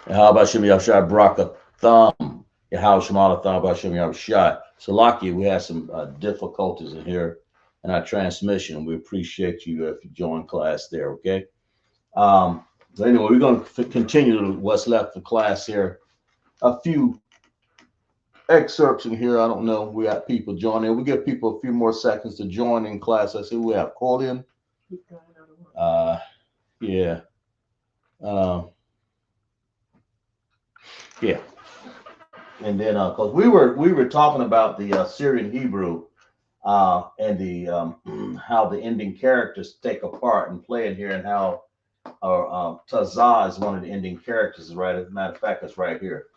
And how about Shimmy Shai Baraka Thumb? And how Shemala Thumb about Shimmy Shai? So, Lucky, we had some difficulties in here in our transmission. We appreciate you if you join class there, okay? Um, so, anyway, we're going to continue what's left of class here. A few excerpts in here. I don't know. We got people joining. We give people a few more seconds to join in class. I see we have Cordian. Uh, yeah. Uh, yeah. And then, because we were talking about the Syrian Hebrew and the how the ending characters take a part and play in here, and how Tazah is one of the ending characters, right? As a matter of fact, it's right here.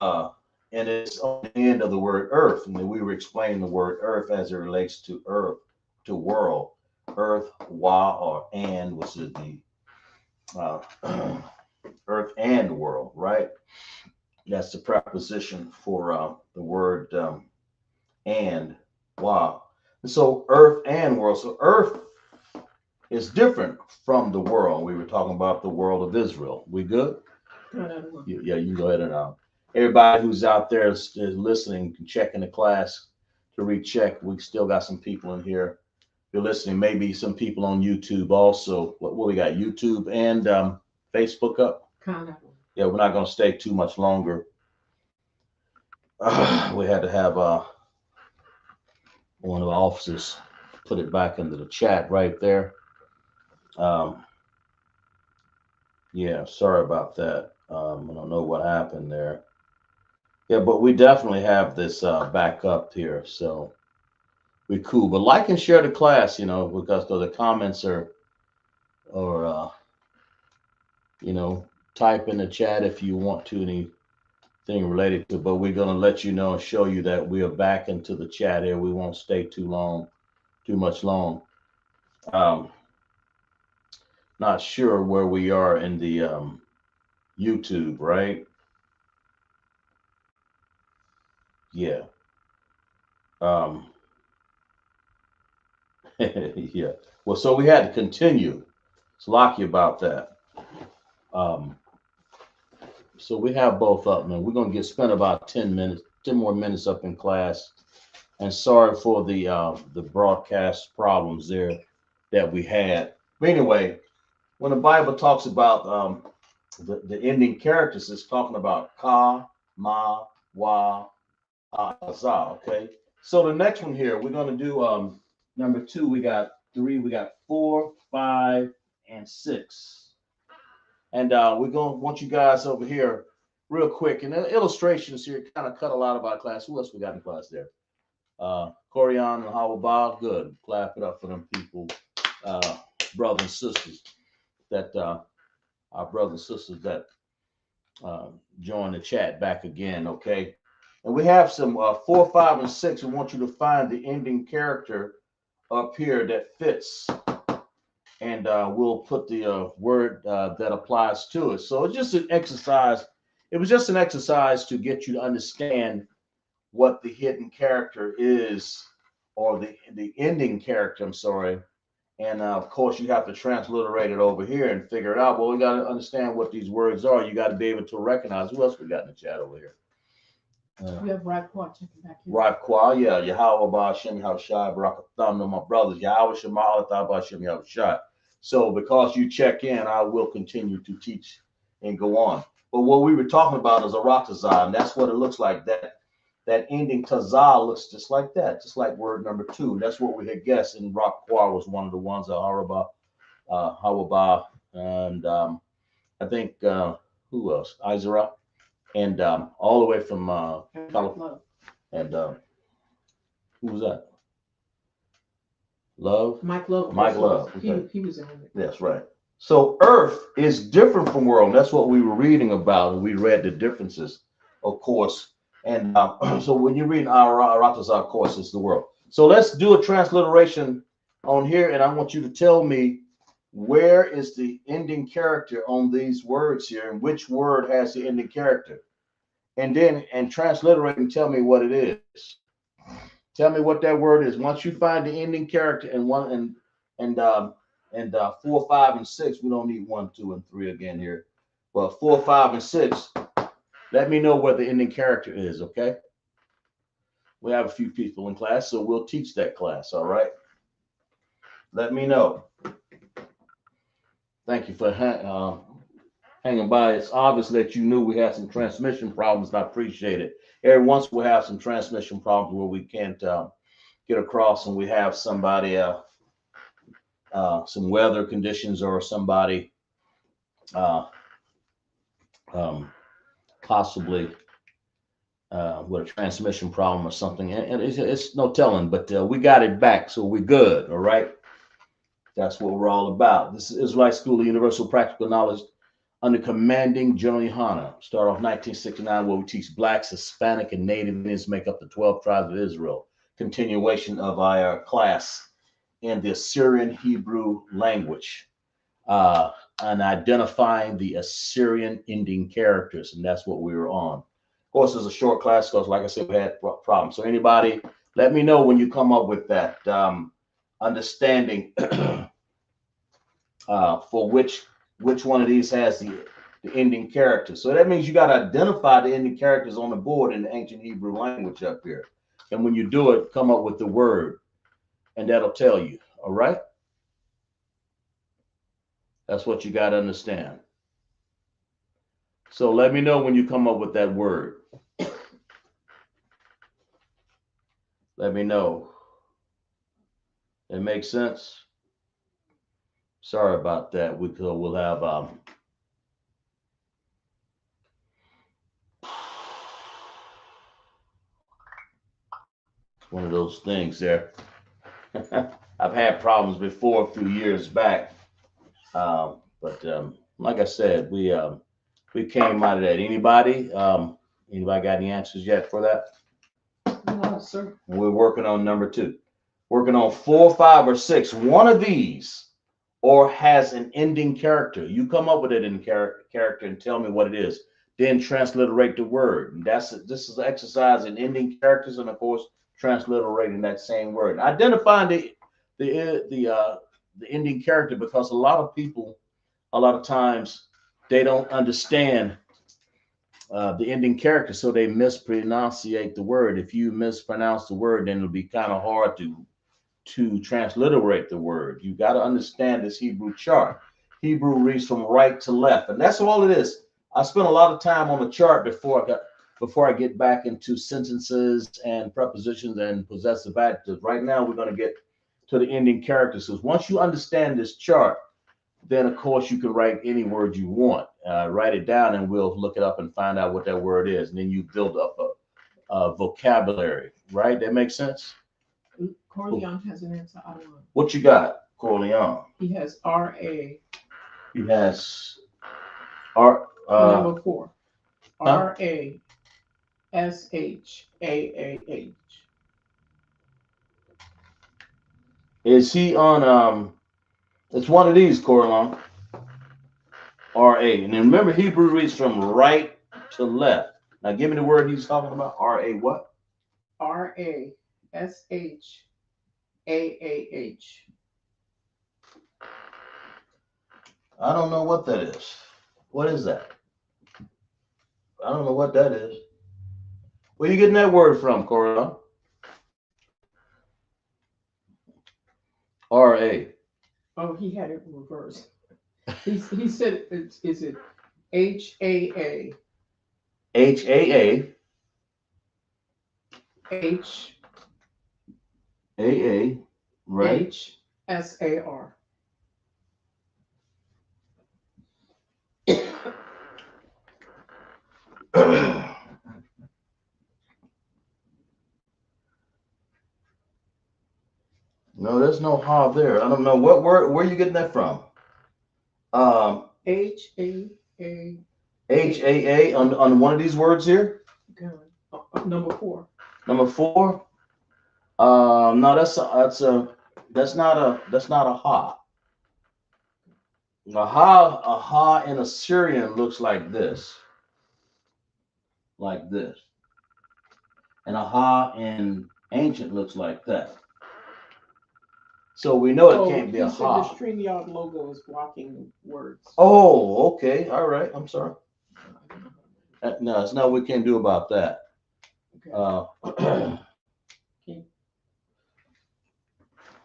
Uh, and it's on the end of the word earth. And then we were explaining the word earth as it relates to earth, to world. Earth, wa, or and, which is the earth and world, right? That's the preposition for the word and, wa. And so earth and world. So earth is different from the world. We were talking about the world of Israel. We good? Yeah, you can go ahead and everybody who's out there is listening, check in the class to recheck. We still got some people in here. If you're listening, maybe some people on YouTube also. What we got? YouTube and Facebook up. Yeah, we're not going to stay too much longer. We had to have one of the officers put it back into the chat right there. Um, yeah, sorry about that. I don't know what happened there. Yeah, but we definitely have this back up here, so we cool. But like and share the class, because the comments are, or type in the chat if you want to anything related to. But we're gonna let you know and show you that we are back into the chat here. We won't stay too much long. Um, Not sure where we are in the YouTube, right? Yeah. Um, yeah. Well, so we had to continue. It's lucky about that. Um, so we have both up, man. We're gonna get spent about 10 minutes, 10 more minutes up in class. And sorry for the broadcast problems there that we had. But anyway, when the Bible talks about the ending characters, it's talking about ka, ma, wa, za. Okay. So the next one here, we're gonna do number two. We got three. We got four, five, and six. And we're gonna want you guys over here real quick. And the illustrations here kind of cut a lot of our class. Who else we got in class there? Corian and Howard, good. Clap it up for them people, uh, brothers and sisters that our brothers and sisters that join the chat back again. Okay, and we have some 4, 5, and 6. We want you to find the ending character up here that fits, and we'll put the word that applies to it. So it's just an exercise. It was just an exercise to get you to understand what the hidden character is, or the ending character. I'm sorry. And of course, you have to transliterate it over here and figure it out. Well, we got to understand what these words are. You got to be able to recognize. Who else we got in the chat over here? We have Raquel checking back here. Raquel, yeah. Yahweh Ba'Shem Yahushai Barakatham to my brothers. Yahweh Shema Ba'Shem Yahushai. So because you check in, I will continue to teach and go on. But what we were talking about is a Ratazah, and that's what it looks like. That ending tazah looks just like that, just like word number 2. That's what we had guessed. And Raquel was one of the ones, Hawaba, and I think who else? Izra, and all the way from California. And who was that? Love? Mike Love. Mike Love. Okay. He was in it. That's right. So Earth is different from world. That's what we were reading about, and we read the differences, of course. And so when you read Aratas, of course, it's the world. So let's do a transliteration on here, and I want you to tell me where is the ending character on these words here, and which word has the ending character, and then transliterate and tell me what it is. Tell me what that word is. Once you find the ending character and 4, 5, and 6, we don't need 1, 2, and 3 again here. But 4, 5, and 6, let me know where the ending character is, okay? We have a few people in class, so we'll teach that class, all right? Let me know. Thank you for hanging by. It's obvious that you knew we had some transmission problems, and I appreciate it. Every once we'll have some transmission problems where we can't get across, and we have somebody, some weather conditions, or somebody possibly with a transmission problem or something. And it's no telling, but we got it back, so we're good, all right? That's what we're all about. This is Israelite School of Universal Practical Knowledge under commanding General Yahanna. Start off 1969, where we teach Blacks, Hispanic, and Native Indians make up the 12 tribes of Israel. Continuation of our class in the Assyrian Hebrew language, and identifying the Assyrian ending characters, and that's what we were on. Of course, it's a short class because, like I said, we had problems. So anybody, let me know when you come up with that understanding for which one of these has the ending character. So that means you got to identify the ending characters on the board in the ancient Hebrew language up here. And when you do it, come up with the word, and that'll tell you. All right? That's what you got to understand. So let me know when you come up with that word. Let me know. It makes sense? Sorry about that. We'll have one of those things there. I've had problems before a few years back, but like I said, we came out of that. Anybody got any answers yet for that? No, sir. We're working on number 2. Working on 4, 5, or 6. One of these or has an ending character. You come up with it in character and tell me what it is. Then transliterate the word. And this is an exercise in ending characters, and of course transliterating that same word. Identifying the ending character, because a lot of people, a lot of times, they don't understand the ending character, so they mispronunciate the word. If you mispronounce the word, then it'll be kind of hard to transliterate the word. You got to understand this Hebrew chart. Hebrew reads from right to left, and that's all it is. I spent a lot of time on the chart before I get back into sentences and prepositions and possessive adjectives. Right now, we're going to get to the ending characters. Because once you understand this chart, then of course you can write any word you want. Write it down, and we'll look it up and find out what that word is, and then you build up a vocabulary. Right? That makes sense. Corleone has an answer. I don't know. What you got, Corleone? He has R.A. He has number 4. Huh? R.A.S.H.A.A.H. Is he on it's one of these, Corleone. R.A. And then remember, Hebrew reads from right to left. Now give me the word he's talking about. R.A. what? R.A.S.H.A.A.H. I don't know what that is. What is that? I don't know what that is. Where you getting that word from, Corleone? R.A. Oh, he had it in reverse. He said, is it H.A.A. H.A.A. H.A.A. Right. H.S.A.R. No, there's no ha there. I don't know what word. Where are you getting that from? H.A.A. H.A.A. on one of these words here. Number 4. Number 4. No, that's not a ha. A ha in Assyrian looks like this, and a ha in ancient looks like that. So we know it Oh, can't be he a said the ha. StreamYard logo is blocking words. Oh, okay. All right. I'm sorry. No, it's not what we can do about that. Okay.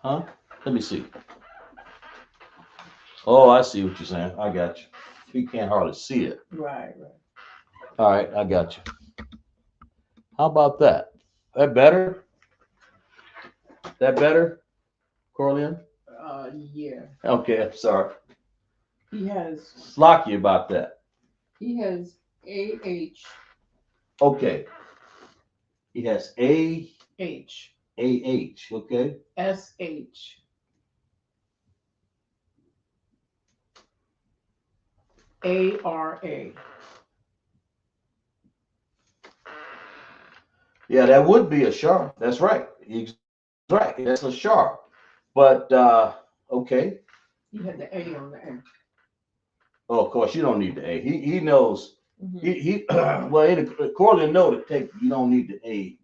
Huh? Let me see. Oh, I see what you're saying. I got you. You can't hardly see it. Right. All right, I got you. How about that? That better? That better, Corleone? Yeah. Okay, I'm sorry. He has Slocky about that. AH Okay. He has H AH. Okay. SH ARA. Yeah, that would be a sharp. That's right. He's right. That's a sharp. But okay. He had the A on the end. Oh, of course, you don't need the A. He knows. Mm-hmm. He well, in the Corleone know to take. You don't need the A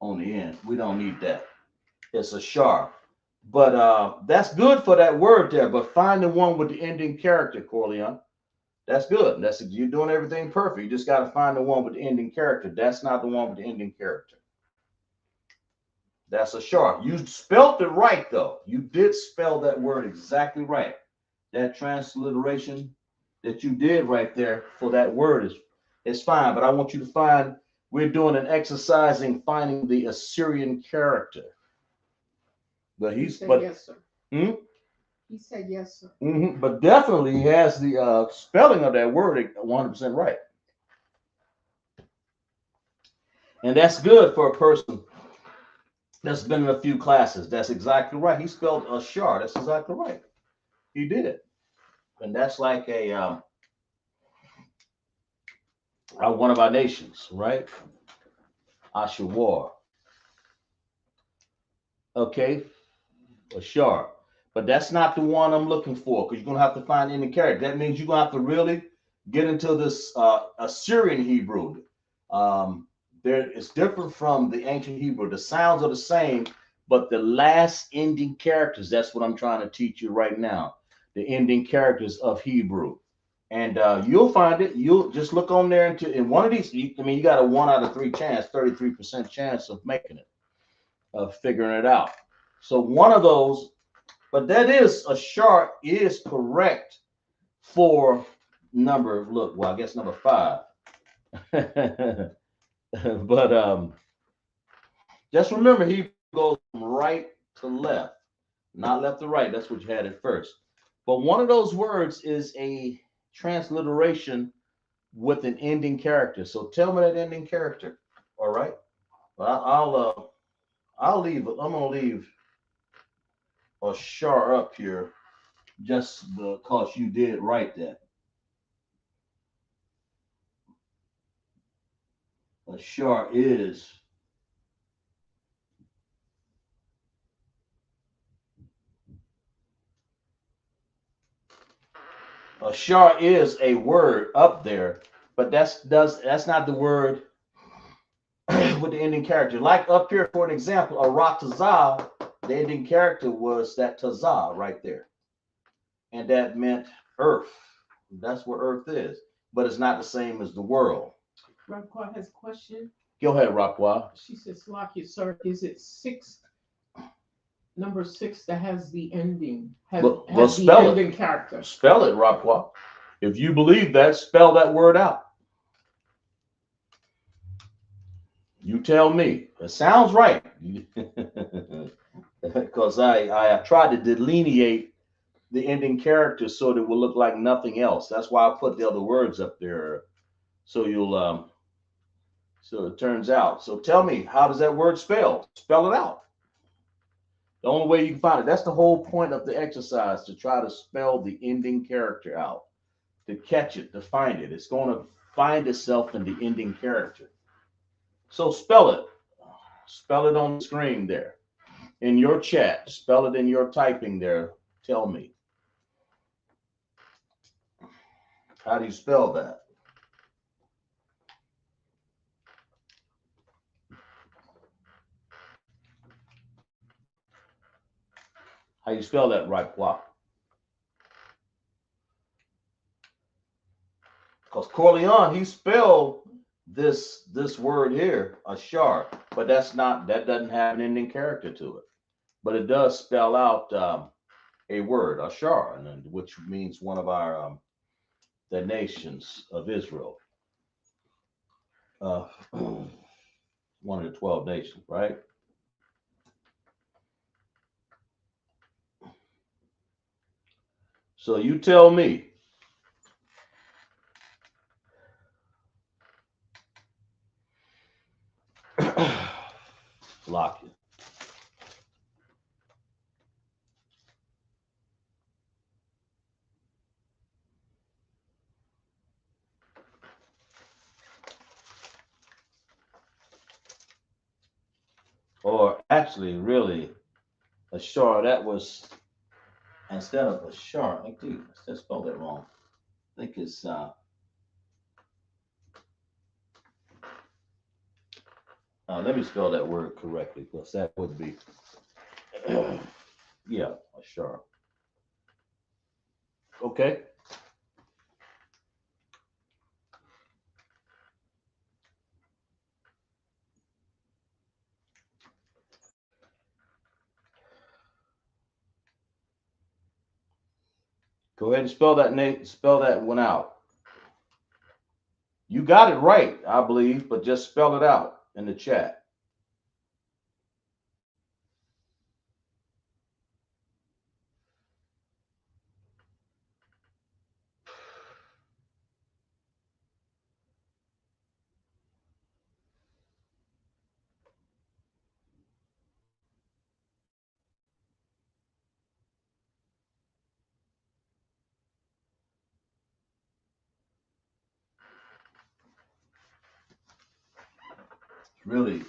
on the end. We don't need that. It's a sharp. But that's good for that word there. But find the one with the ending character, Corleone. That's good. That's you're doing everything perfect. You just got to find the one with the ending character. That's not the one with the ending character. That's a sharp. You spelt it right though. You did spell that word exactly right. That transliteration that you did right there for that word is fine. But I want you to find. We're doing an exercise in finding the Assyrian character. But He said but yes, sir. hmm? He said yes, sir. But definitely he has the spelling of that word 100% right. And that's good for a person that's been in a few classes. That's exactly right. He spelled Ashar. That's exactly right. He did it. And that's like one of our nations, right? Ashawar. Okay, Ashar. But that's not the one I'm looking for because you're going to have to find any character. That means you're going to have to really get into this Assyrian Hebrew. It's different from the ancient Hebrew. The sounds are the same, but the last ending characters, that's what I'm trying to teach you right now. The ending characters of Hebrew. And you'll find it. You'll just look on there in one of these. You got a 1 out of 3 chance, 33% chance of making it, of figuring it out. So one of those, but that is a sharp is correct for number. Look, well, I guess number 5. But just remember, he goes from right to left, not left to right. That's what you had at first. But one of those words is a transliteration with an ending character. So tell me that ending character. All right. Well, I'll leave. I'm gonna leave a shar up here just because you did write that. A shar is a word up there, but that's not the word with the ending character. Like up here, for an example, a ratazah, the ending character was that tazah right there, and that meant earth. That's what earth is, but it's not the same as the world. Raquel has a question. Go ahead, Rockwell. She says, Slocky, sir, is it number 6 that has the ending? Well, Has the spell ending it. character? Spell it, Rockwell. If you believe that, spell that word out. You tell me. It sounds right. Because I have tried to delineate the ending character so that it will look like nothing else. That's why I put the other words up there. So you'll so it turns out. So tell me, how does that word spell? Spell it out. The only way you can find it. That's the whole point of the exercise, to try to spell the ending character out, to catch it, to find it. It's going to find itself in the ending character. So spell it. Spell it on the screen there. In your chat, spell it in your typing there. Tell me. How do you spell that? How you spell that right, Qua? Because Corleone, he spelled this word here, ashar, but that doesn't have an ending character to it. But it does spell out a word, ashar, which means one of our the nations of Israel, uh, one of the 12 nations, right? So you tell me. Lock it. Or actually, really, ashar, that was instead of ashar, I just spelled it wrong. I think it's let me spell that word correctly because that would be yeah, ashar. Okay. Go ahead and spell that one out. You got it right, I believe, but just spell it out in the chat. It's really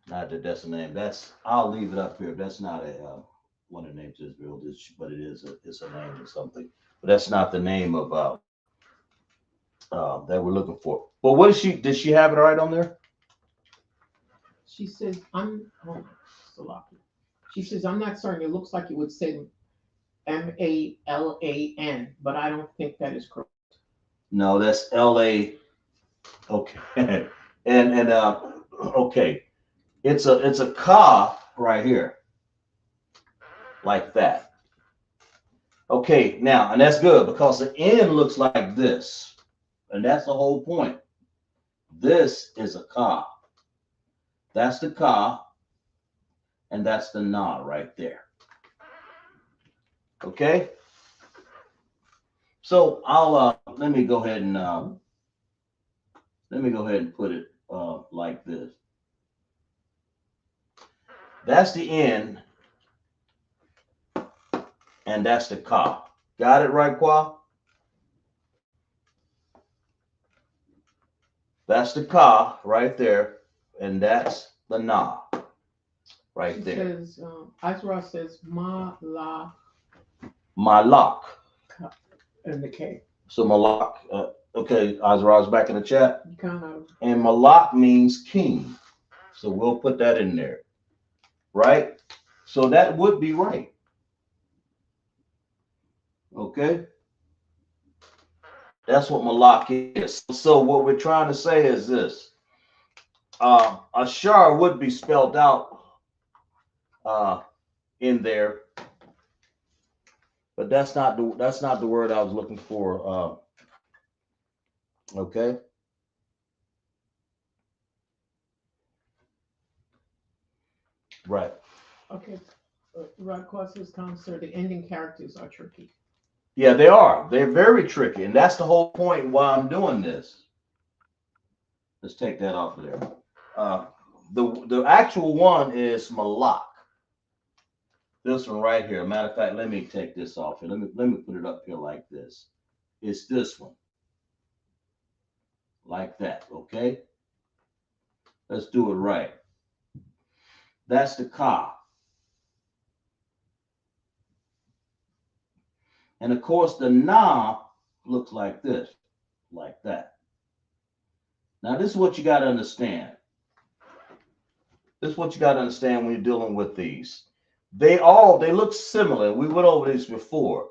not that that's a name. I'll leave it up here. That's not a one of the names of Israel, but it's a name or something. But that's not the name of that we're looking for. But what is she? Did she have it right on there? She says, Salaki. She says, I'm not certain. It looks like it would say Malan, but I don't think that is correct. No, that's LA. Okay, and okay, it's a ka right here, like that. Okay, now and that's good because the N looks like this, and that's the whole point. This is a ka. That's the ka, and that's the na right there. Okay. So I'll let me go ahead and put it like this. That's the N, and that's the ka. Got it right, Qua? That's the ka right there, and that's the na right She there. says, Azra says, Malak Malak. and the K. So Malak. Okay, Azra's back in the chat. Kind of. And Malak means king. So we'll put that in there. Right? So that would be right. Okay? That's what Malak is. So what we're trying to say is this. Ashar would be spelled out in there, but that's not the word I was looking for. Okay. Right. Okay. Rod says, sir, the ending characters are tricky. Yeah, they are. They're very tricky, and that's the whole point why I'm doing this. Let's take that off of there. The actual one is Malak. This one right here. Matter of fact, let me take this off here. Let me put it up here like this. It's this one. Like that. Okay. Let's do it right. That's the ka. And of course, the na looks like this, like that. Now, this is what you got to understand. This is what you got to understand when you're dealing with these. They look similar. We went over these before,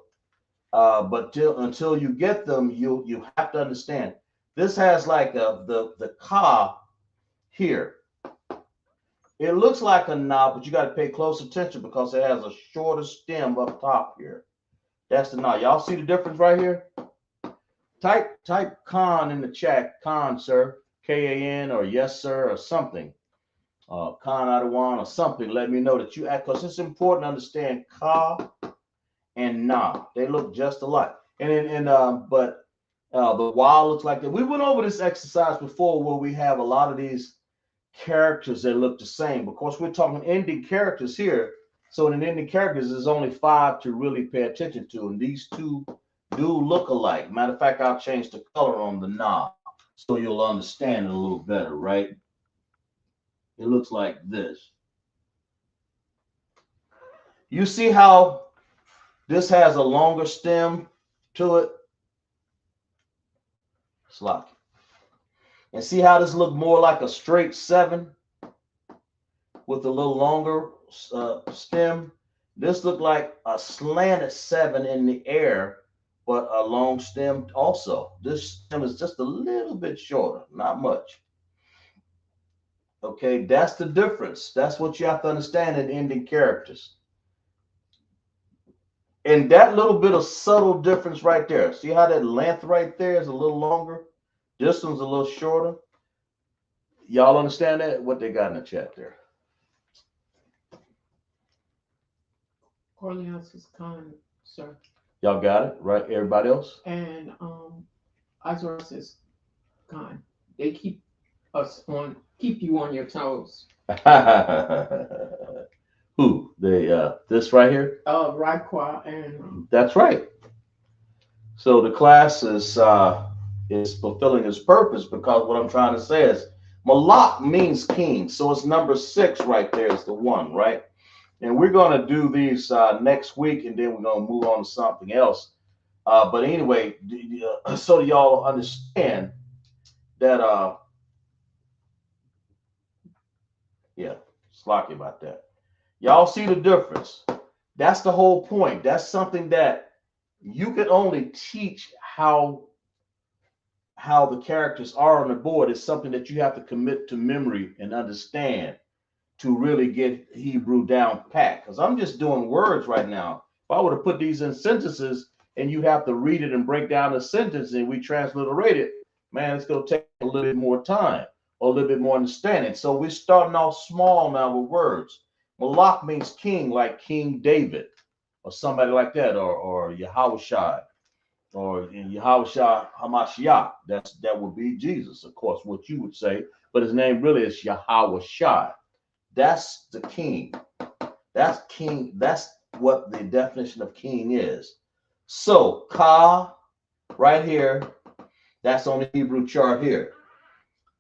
but until you get them, you have to understand. This has like the ka here. It looks like a knob, but you got to pay close attention because it has a shorter stem up top here. That's the knob. Y'all see the difference right here? Type con in the chat, con sir, K-A-N or yes sir or something. Con Adawan or something. Let me know that you act, because it's important to understand ka and na. They look just alike. But the wa looks like that. We went over this exercise before where we have a lot of these characters that look the same. Of course, we're talking ending characters here. So in ending characters, there's only 5 to really pay attention to, and these two do look alike. Matter of fact, I'll change the color on the na so you'll understand it a little better, right? It looks like this. You see how this has a longer stem to it? Slock. And see how this look more like a straight 7 with a little longer stem? This looked like a slanted 7 in the air, but a long stem also. This stem is just a little bit shorter, not much. Okay, that's the difference. That's what you have to understand in ending characters. And that little bit of subtle difference right there. See how that length right there is a little longer? This one's a little shorter. Y'all understand that? What they got in the chat there? Corleone's is con, sir. Y'all got it, right? Everybody else? And Azor says con. They keep you on your toes. Who? This right here? Raikwa and That's right. So the class is fulfilling its purpose, because what I'm trying to say is Malak means king. So it's number 6 right there is the one, right? And we're going to do these next week, and then we're going to move on to something else. But anyway, so y'all understand that, yeah, slocky about that. Y'all see the difference? That's the whole point. That's something that you can only teach how the characters are on the board. Is something that you have to commit to memory and understand to really get Hebrew down pat. Because I'm just doing words right now. If I were to put these in sentences and you have to read it and break down the sentence and we transliterate it, man, it's going to take a little bit more time or a little bit more understanding. So we're starting off small now with words. Malak means king, like King David or somebody like that, or Yahushua, or in Yahushua Hamashiach. That would be Jesus, of course, what you would say, but his name really is Yahushua. That's the king. That's king. That's what the definition of king is. So Ka right here, that's on the Hebrew chart here.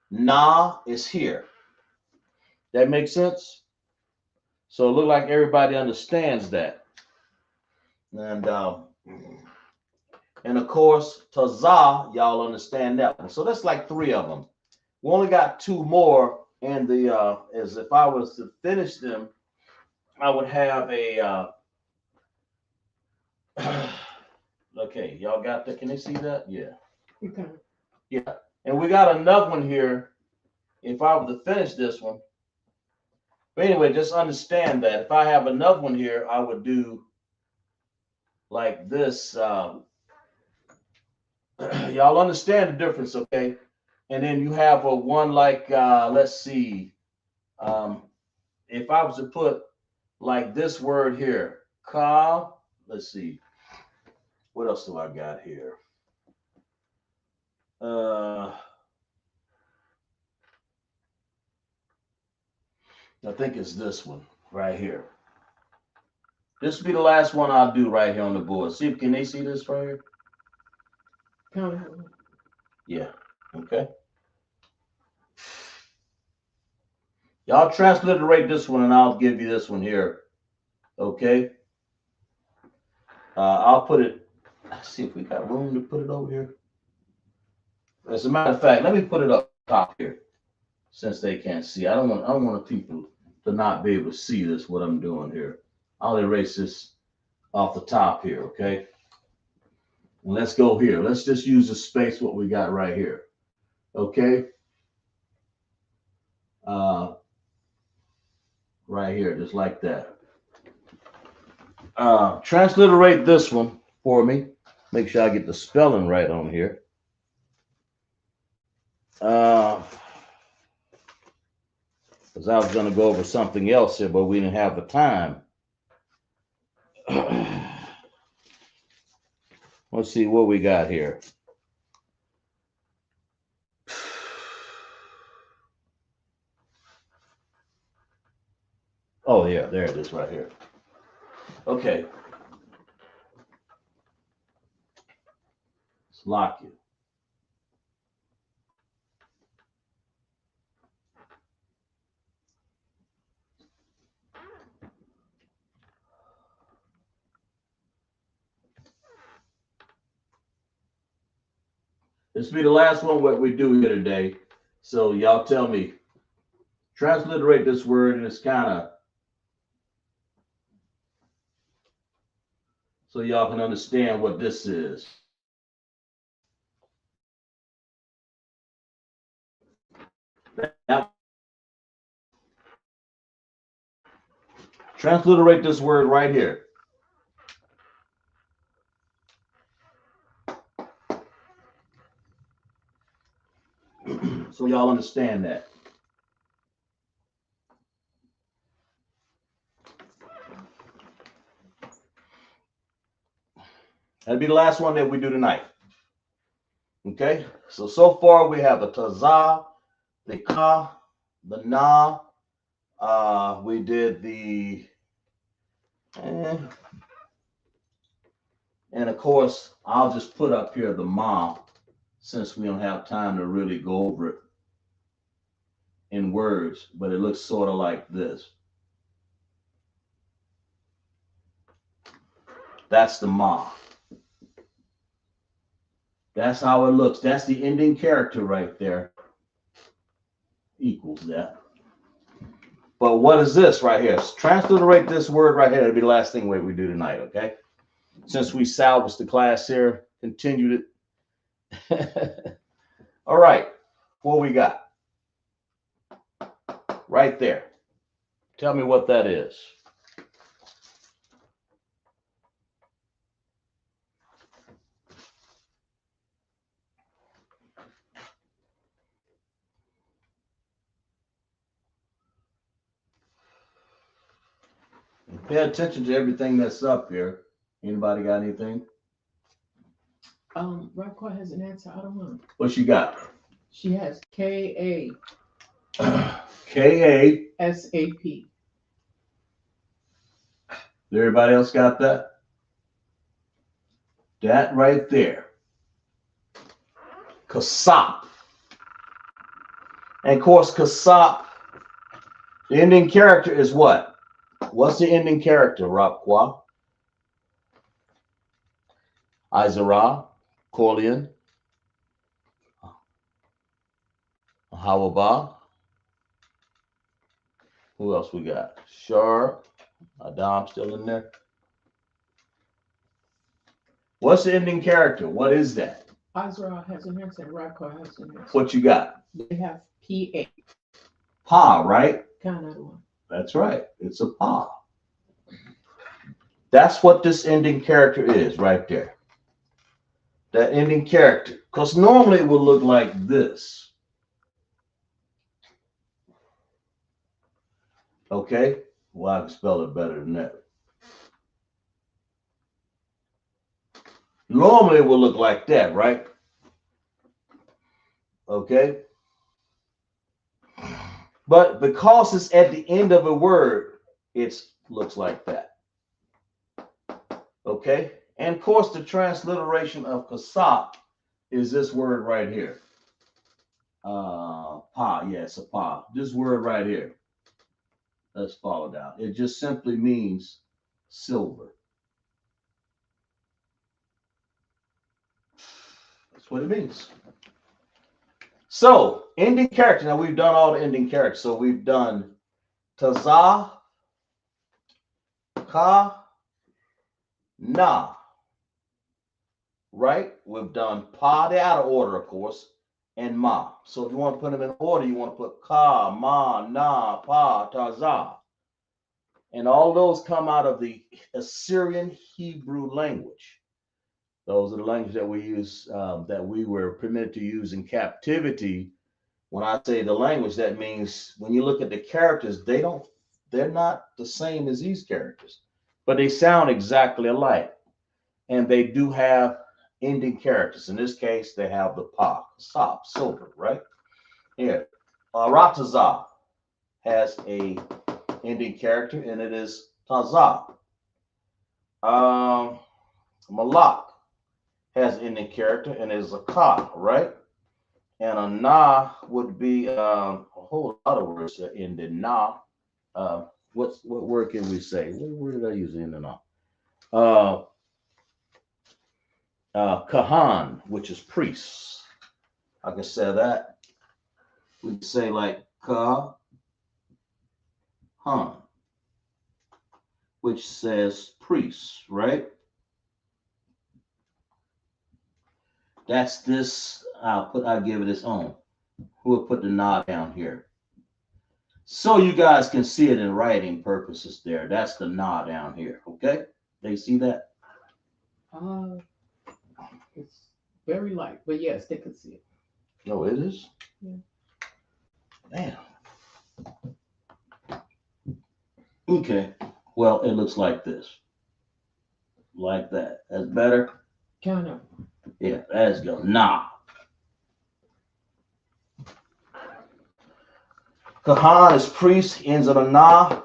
Na is here. That makes sense? So it looks like everybody understands that. And of course, Tazah, y'all understand that one. So that's like 3 of them. We only got 2 more. And as if I was to finish them, I would have a okay, y'all got that? Can they see that? Yeah. okay. Yeah. And we got another one here. If I were to finish this one. But anyway, just understand that if I have another one here, I would do like this. Y'all understand the difference, okay? And then you have a one like, let's see. If I was to put like this word here, ka, let's see. What else do I got here? I think it's this one right here. This will be the last one I'll do right here on the board. See, can they see this right here? Yeah. Okay. Y'all transliterate this one, and I'll give you this one here. Okay. I'll put it. Let's see if we got room to put it over here. As a matter of fact, let me put it up top here, since they can't see. I don't want people to not be able to see this, what I'm doing here. I'll erase this off the top here, okay? And let's go here. Let's just use the space what we got right here, okay? Right here, just like that. Transliterate this one for me. Make sure I get the spelling right on here. Because I was going to go over something else here, but we didn't have the time. Let's see what we got here. Oh, yeah, there it is right here. Okay. Let's lock you. This will be the last one what we do here today. So y'all tell me, transliterate this word, and it's kind of so y'all can understand what this is. Now, transliterate this word right here. So y'all understand that. That'll be the last one that we do tonight. Okay, so far we have the tazah, the ka, the na. We did the, and of course I'll just put up here the ma, since we don't have time to really go over it in words, but it looks sort of like this. That's the ma. That's how it looks. That's the ending character right there. Equals that. But what is this right here? Transliterate this word right here. That'll be the last thing we do tonight, okay? Since we salvaged the class here, continued it. All right, what we got? Right there. Tell me what that is. Pay attention to everything that's up here. Anybody got anything? Raquel has an answer. I don't know. What she got? She has KA. KASAP. Everybody else got that? That right there. Kasap. And of course, Kasap, the ending character is what? What's the ending character, Rapqua? Izara, Corleon, Hawaba. Who else we got? Shar, Adam still in there. What's the ending character? What is that? Azra has an answer. Raquel has an answer. What you got? They have PA. Pa, right? Kind of one. That's right. It's a pa. That's what this ending character is right there. That ending character. Because normally it would look like this. Okay? Well, I can spell it better than that. Normally it would look like that, right? Okay? But because it's at the end of a word, it looks like that. Okay? And of course, the transliteration of kasap is this word right here. Pa, yes, a pa. This word right here. Let's follow down. It just simply means silver. That's what it means. So ending character. Now we've done all the ending characters. So we've done tazah, ka, na. Right? We've done pa, they're out of order, of course, and ma. So if you want to put them in order, you want to put ka, ma, na, pa, tazah. And all those come out of the Assyrian Hebrew language. Those are the languages that we use, that we were permitted to use in captivity. When I say the language, that means when you look at the characters, they're not the same as these characters, but they sound exactly alike. And they do have ending characters. In this case, they have the pa, sop, silver, right? Here, Ratazah has a ending character, and it is Tazah. Malak has an ending character, and it is a ka, right? And a na would be a whole lot of words that end in na. What word can we say? What word did I use in the na? Kahan, which is priests. I can say that. We can say like Kahan, which says priests, right? That's this. I'll give it its own. We'll put the nod down here, so you guys can see it in writing purposes. There, that's the nod down here. Okay, they see that. It's very light, but yes, they can see it. No, it is. Yeah. Damn. Okay. Well, it looks like this. Like that. That's better. Kind of. Yeah, let's go. Nah. Kahan is priest, ends on a nah. I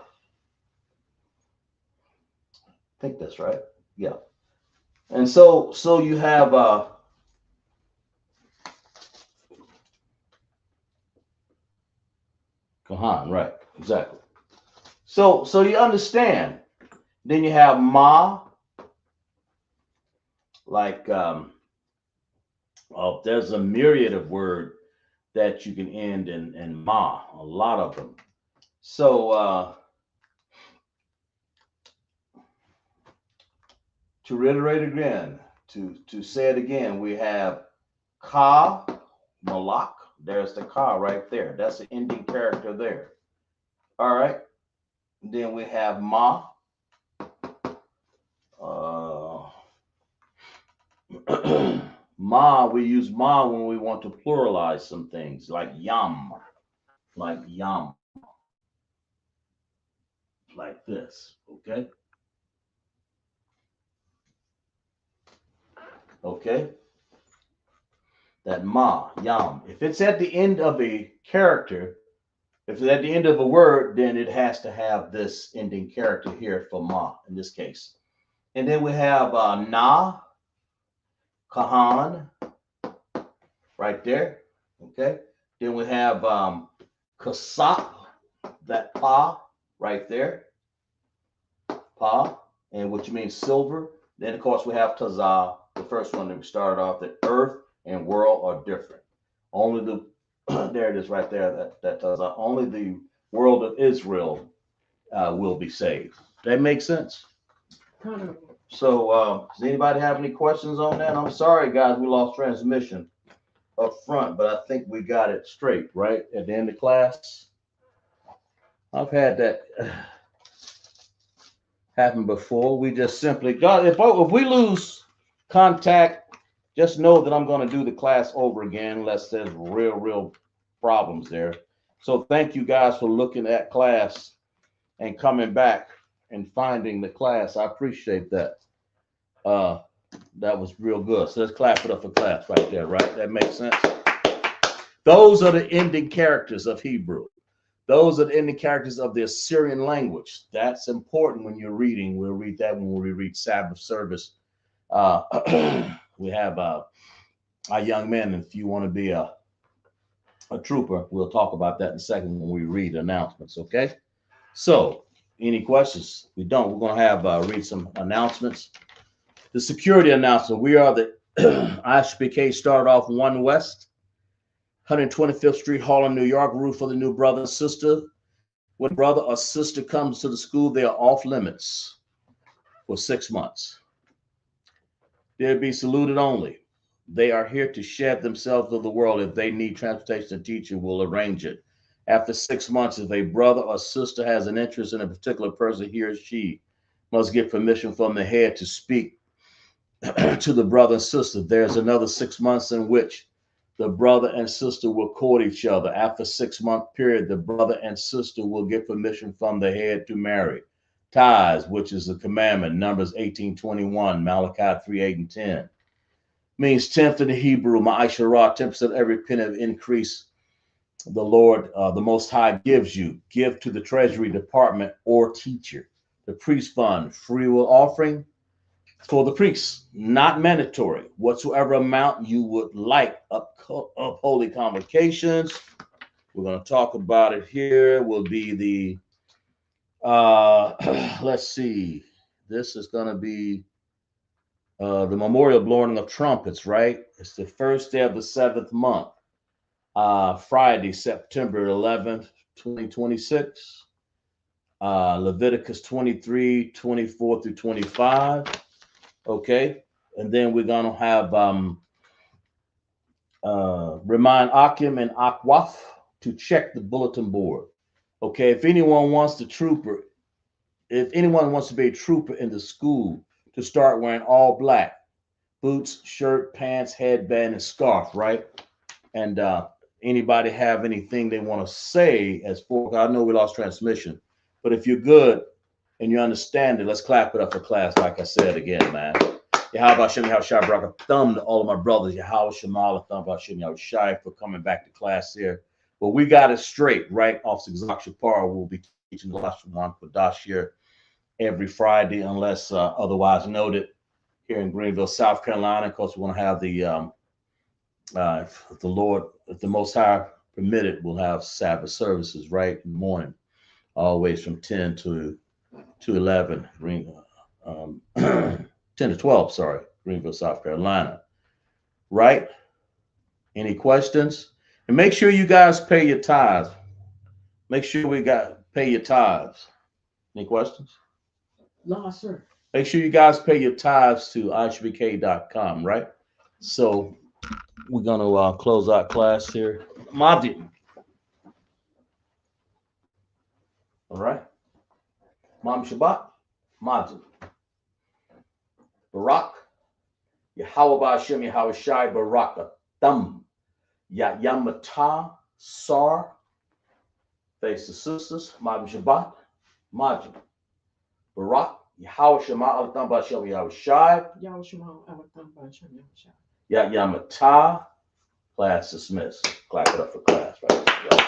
think that's right. Yeah. And so you have Kahan, right? Exactly. So you understand. Then you have ma, like there's a myriad of word that you can end in ma, a lot of them. So to reiterate again, to say it again, we have ka, malak. There's the ka right there. That's the ending character there. All right. Then we have ma. Ma, we use ma when we want to pluralize some things, like yam, like yam, like this. Okay. Okay. That ma, yam. If it's at the end of a character, if it's at the end of a word, then it has to have this ending character here for ma in this case. And then we have na, kahan, right there. Okay. Then we have kasap, that pa, right there. Pa, and which means silver. Then of course we have tazah, the first one that we started off, that earth and world are different. Only the there it is right there, that tazah. Only the world of Israel will be saved. That makes sense. Kind of. So does anybody have any questions on that? I'm sorry, guys, we lost transmission up front, but I think we got it straight, right? At the end of class. I've had that happen before. We just simply got, if we lose contact, just know that I'm going to do the class over again unless there's real problems there. So thank you guys for looking at class and coming back and finding the class. I appreciate that. That was real good. So let's clap it up for class right there, right? That makes sense. Those are the ending characters of Hebrew. Those are the ending characters of the Assyrian language. That's important when you're reading. We'll read that when we read Sabbath service. We have our young men. If you want to be a trooper, we'll talk about that in a second when we read announcements, okay? So, any questions? We don't. We're going to have read some announcements. The security announcement. We are the ISUPK started off 1 West, 125th Street, Harlem, New York. Root for the new brother and sister. When brother or sister comes to the school, they are off limits for 6 months. They'll be saluted only. They are here to shed themselves of the world. If they need transportation, the teacher will arrange it. After 6 months, if a brother or sister has an interest in a particular person, he or she must get permission from the head to speak to the brother and sister. There's another 6 months in which the brother and sister will court each other. After 6 month period, the brother and sister will get permission from the head to marry. Tithes, which is the commandment, Numbers 18:21, Malachi 3:8 and 10, means tenth in the Hebrew, ma'asharah, 10% every penny of increase the Lord, the Most High gives you. Give to the Treasury Department or teacher. The priest fund, free will offering for the priests, not mandatory. Whatsoever amount you would like up holy convocations. We're going to talk about it here. Will be the let's see. This is going to be the memorial blowing of trumpets, right? It's the first day of the 7th month, Friday, September 11th, 2026. Leviticus 23:24 through 25. Okay. And then we're going to have remind Akim and Akwaf to check the bulletin board. Okay. If anyone wants to be a trooper in the school, to start wearing all black, boots, shirt, pants, headband, and scarf, right? And anybody have anything they want to say as for, I know we lost transmission, but if you're good and you understand it, let's clap it up for class. Like I said again, man. Yahweh Hashem, Yahweh Shai, Barak, thumb to all of my brothers. Yahweh Shemal, thumb Hashem, Yahweh Shai, for coming back to class here. But we got it straight, right? Officer Zach Shapar will be teaching Lashawan Qadash here every Friday, unless otherwise noted, here in Greenville, South Carolina. Of course, we want to have the if the Lord, if the Most High permitted, we'll have Sabbath services right in the morning, always from 10 to 11, 10 to 12, sorry, Greenville, South Carolina. Right? Any questions? And make sure you guys pay your tithes. Make sure pay your tithes. Any questions? No, sir. Make sure you guys pay your tithes to ISUPK.com, right? So we're going to close out class here. Madi. All right. Mam Shabbat. Madi. Barak. Yahweh Ba'ashem, Yahweh Shai, Baraka. Thumb. Yamata. Sar. Face the sisters. Mam Shabbat. Madi. Barak. Yahweh Shema al Thumb Ba'ashem, Yahweh Shai. Yahweh Shema al Thumb Ba'ashem, Yahweh Shai. Yamata. Class dismissed. Clap it up for class, right?